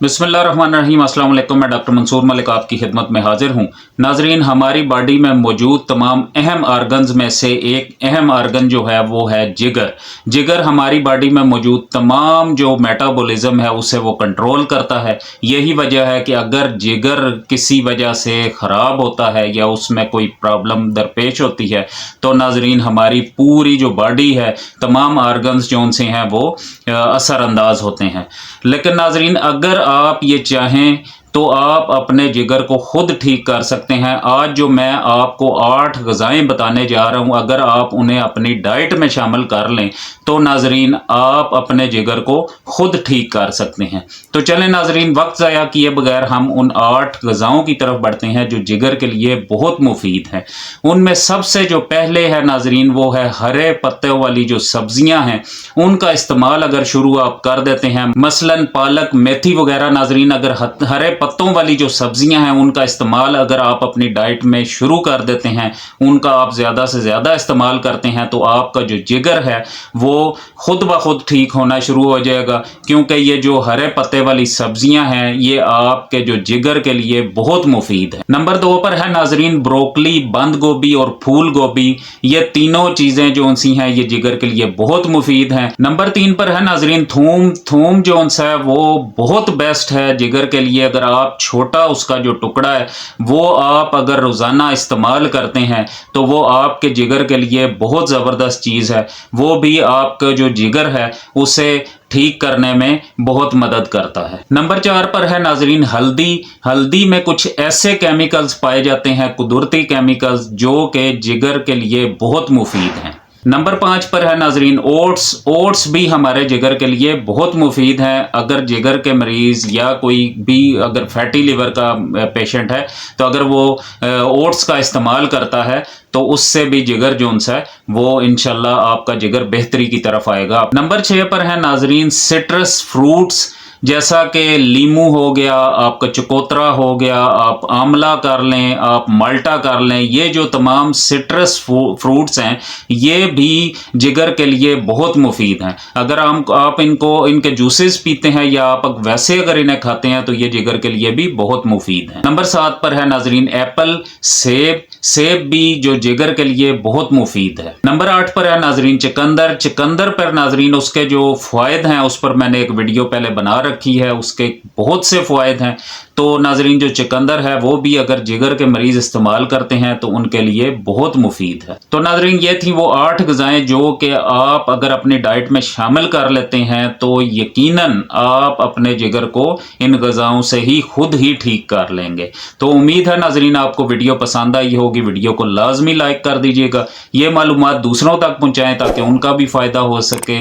बिस्मिल्लाहिर्रहमानिर्रहीम। अस्सलाम वालेकुम। मैं डॉक्टर मंसूर मलिक आपकी खिदमत में हाजिर हूँ। नाजरीन, हमारी बॉडी में मौजूद तमाम अहम आर्गन्स में से एक अहम आर्गन जो है वो है जिगर। जिगर हमारी बॉडी में मौजूद तमाम जो मेटाबॉलिज्म है उसे वो कंट्रोल करता है। यही वजह है कि अगर जिगर किसी वजह से ख़राब होता है या उसमें कोई प्रॉब्लम दरपेश होती है तो नाजरीन हमारी पूरी जो बॉडी है, तमाम आर्गन्स जो उनसे हैं वो असरअंदाज होते हैं। लेकिन नाजरीन, अगर आप ये चाहें तो आप अपने जिगर को खुद ठीक कर सकते हैं। आज जो मैं आपको 8 ग़िज़ाएँ बताने जा रहा हूँ, अगर आप उन्हें अपनी डाइट में शामिल कर लें तो नाजरीन आप अपने जिगर को खुद ठीक कर सकते हैं। तो चलें नाजरीन, वक्त ज़ाया किए बगैर हम उन 8 ग़िज़ाओं की तरफ बढ़ते हैं जो जिगर के लिए बहुत मुफीद हैं। उनमें सबसे जो पहले है नाजरीन वो है हरे पत्तों वाली जो सब्जियां हैं उनका इस्तेमाल अगर शुरू आप कर देते हैं, मसलन पालक, मेथी वगैरह। नाजरीन, अगर हरे पत्तों वाली जो सब्जियां हैं उनका इस्तेमाल अगर आप अपनी डाइट में शुरू कर देते हैं, उनका आप ज़्यादा से ज़्यादा इस्तेमाल करते हैं तो आपका जो जिगर है वो खुद ब खुद ठीक होना शुरू हो जाएगा। क्योंकि ये जो हरे पत्ते वाली सब्जियां हैं ये आपके जो जिगर के लिए बहुत मुफीद है। नंबर 2 पर है नाजरीन ब्रोकली, बंद गोभी और फूल गोभी। ये तीनों चीज़ें जो सी हैं ये जिगर के लिए बहुत मुफीद हैं। नंबर 3 पर है नाजरीन थूम। थूम जो है वो बहुत बेस्ट है जिगर के लिए। अगर आप छोटा उसका जो टुकड़ा है वो आप अगर रोज़ाना इस्तेमाल करते हैं तो वो आपके जिगर के लिए बहुत ज़बरदस्त चीज़ है। वो भी आपका जो जिगर है उसे ठीक करने में बहुत मदद करता है। नंबर 4 पर है नाजरीन हल्दी। हल्दी में कुछ ऐसे केमिकल्स पाए जाते हैं, कुदरती केमिकल्स, जो कि जिगर के लिए बहुत मुफीद हैं। नंबर 5 पर है नाजरीन ओट्स। ओट्स भी हमारे जिगर के लिए बहुत मुफीद हैं। अगर जिगर के मरीज़ या कोई भी अगर फैटी लिवर का पेशेंट है तो अगर वो ओट्स का इस्तेमाल करता है तो उससे भी जिगर जो है वो इंशाल्लाह आपका जिगर बेहतरी की तरफ आएगा। नंबर 6 पर है नाजरीन सिट्रस फ्रूट्स, जैसा कि लीमू हो गया, आपका चकोतरा हो गया, आप आंवला कर लें, आप माल्टा कर लें। ये जो तमाम सिट्रस फ्रूट्स हैं ये भी जिगर के लिए बहुत मुफीद हैं। अगर आप इनके जूसेस पीते हैं या आप वैसे अगर इन्हें खाते हैं तो ये जिगर के लिए भी बहुत मुफीद हैं। नंबर 7 पर है नाजरीन एप्पल, सेब। सेब भी जो जिगर के लिए बहुत मुफीद है। नंबर 8 पर है नाजरीन चुकंदर। चुकंदर पर नाजरीन उसके जो फ़ायद हैं उस पर मैंने एक वीडियो पहले बना रखी है, उसके बहुत से फ़ायद हैं। तो नाजरीन जो चुकंदर है वो भी अगर जिगर के मरीज़ इस्तेमाल करते हैं तो उनके लिए बहुत मुफीद है। तो नाजरीन ये थी वो 8 ग़िज़ाएँ जो कि आप अगर अपनी डाइट में शामिल कर लेते हैं तो यकीनन आप अपने जिगर को इन ग़िज़ाओं से ही खुद ही ठीक कर लेंगे। तो उम्मीद है नाजरीन आपको वीडियो पसंद आई होगी। वीडियो को लाजमी लाइक कर दीजिएगा, ये मालूमात दूसरों तक पहुँचाएँ ताकि उनका भी फ़ायदा हो सके।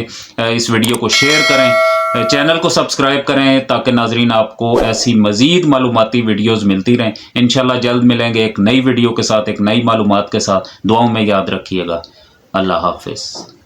इस वीडियो को शेयर करें, चैनल को सब्सक्राइब करें ताकि नाजरीन आपको ऐसी मज़ीद मालूमाती वीडियोज़ मिलती रहें। इंशाल्लाह जल्द मिलेंगे एक नई वीडियो के साथ, एक नई मालूमात के साथ। दुआओं में याद रखिएगा। अल्लाह हाफ़िज़।